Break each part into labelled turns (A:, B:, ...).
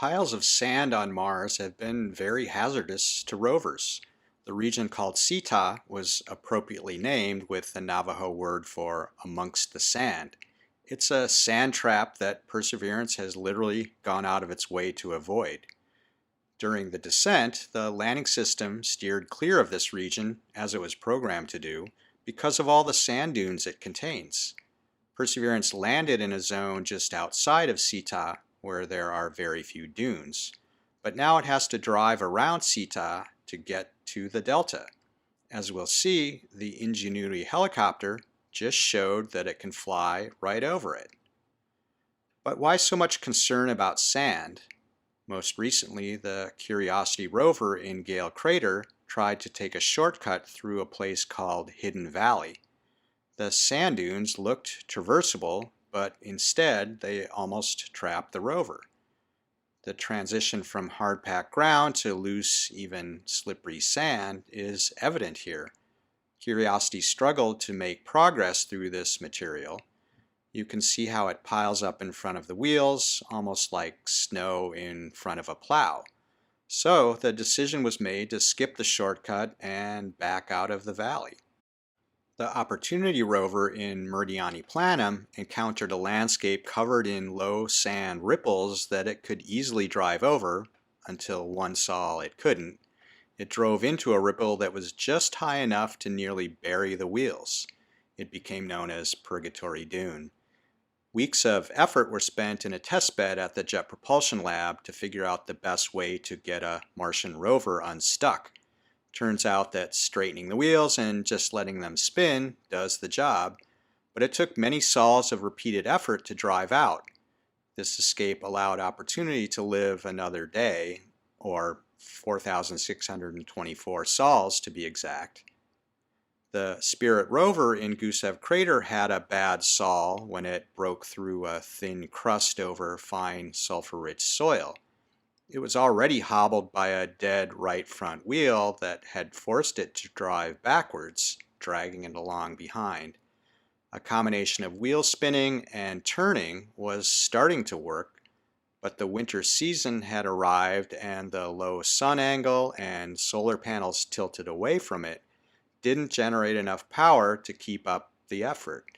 A: piles of sand on Mars have been very hazardous to rovers. The region called Sita was appropriately named with the Navajo word for amongst the sand. It's a sand trap that Perseverance has literally gone out of its way to avoid. During the descent, the landing system steered clear of this region, as it was programmed to do, because of all the sand dunes it contains. Perseverance landed in a zone just outside of Sita where there are very few dunes. But now it has to drive around Sita to get to the delta. As we'll see, the Ingenuity helicopter just showed that it can fly right over it. But why so much concern about sand? Most recently, the Curiosity rover in Gale Crater tried to take a shortcut through a place called Hidden Valley. The sand dunes looked traversable, but instead they almost trapped the rover. The transition from hard-packed ground to loose, even slippery sand is evident here. Curiosity struggled to make progress through this material. You can see how it piles up in front of the wheels, almost like snow in front of a plow. So the decision was made to skip the shortcut and back out of the valley. The Opportunity rover in Meridiani Planum encountered a landscape covered in low sand ripples that it could easily drive over, until one saw it couldn't. It drove into a ripple that was just high enough to nearly bury the wheels. It became known as Purgatory Dune. Weeks of effort were spent in a testbed at the Jet Propulsion Lab to figure out the best way to get a Martian rover unstuck. Turns out that straightening the wheels and just letting them spin does the job, but it took many sols of repeated effort to drive out. This escape allowed Opportunity to live another day, or 4,624 sols to be exact. The Spirit rover in Gusev Crater had a bad sol when it broke through a thin crust over fine sulfur-rich soil. It was already hobbled by a dead right front wheel that had forced it to drive backwards, dragging it along behind. A combination of wheel spinning and turning was starting to work, but the winter season had arrived and the low sun angle and solar panels tilted away from it didn't generate enough power to keep up the effort.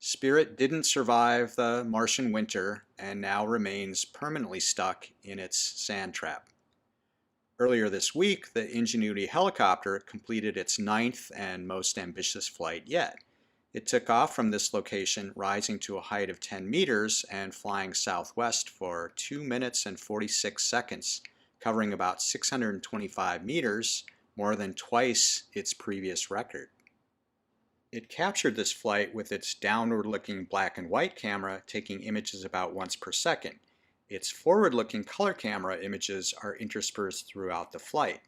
A: Spirit didn't survive the Martian winter and now remains permanently stuck in its sand trap. Earlier this week, the Ingenuity helicopter completed its 9th and most ambitious flight yet. It took off from this location, rising to a height of 10 meters and flying southwest for 2 minutes and 46 seconds, covering about 625 meters, more than twice its previous record. It captured this flight with its downward-looking black and white camera, taking images about once per second. Its forward-looking color camera images are interspersed throughout the flight.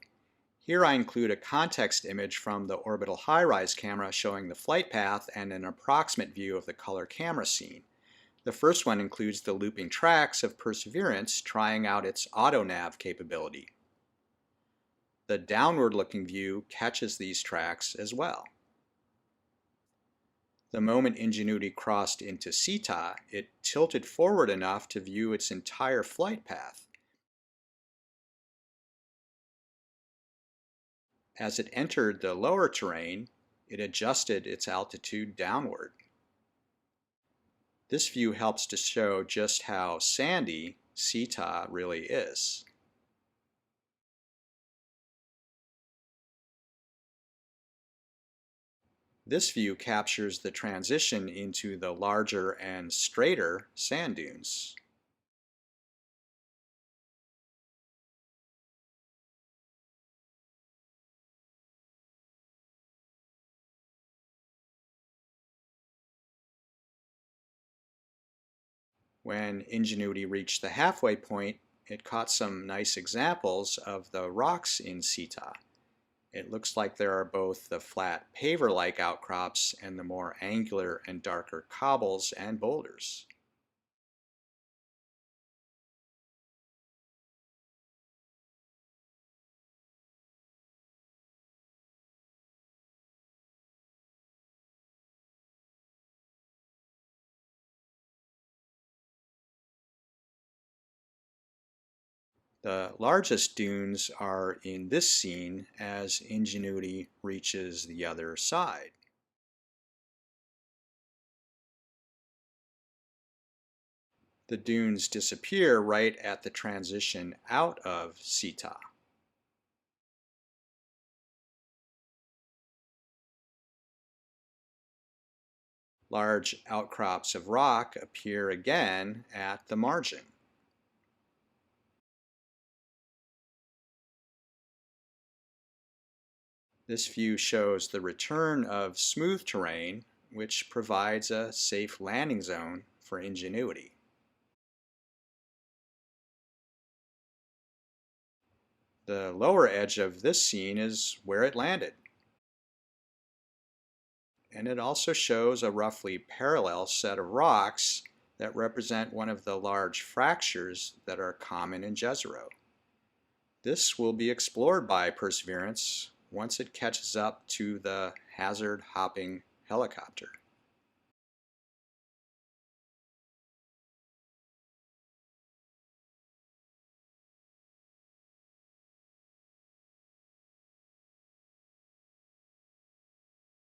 A: Here I include a context image from the orbital high-rise camera showing the flight path and an approximate view of the color camera scene. The first one includes the looping tracks of Perseverance trying out its auto-nav capability. The downward-looking view catches these tracks as well. The moment Ingenuity crossed into Sita, it tilted forward enough to view its entire flight path. As it entered the lower terrain, it adjusted its altitude downward. This view helps to show just how sandy Sita really is. This view captures the transition into the larger and straighter sand dunes. When Ingenuity reached the halfway point, it caught some nice examples of the rocks in Sita. It looks like there are both the flat paver-like outcrops and the more angular and darker cobbles and boulders. The largest dunes are in this scene as Ingenuity reaches the other side. The dunes disappear right at the transition out of Sita. Large outcrops of rock appear again at the margin. This view shows the return of smooth terrain, which provides a safe landing zone for Ingenuity. The lower edge of this scene is where it landed, and it also shows a roughly parallel set of rocks that represent one of the large fractures that are common in Jezero. This will be explored by Perseverance once it catches up to the hazard-hopping helicopter.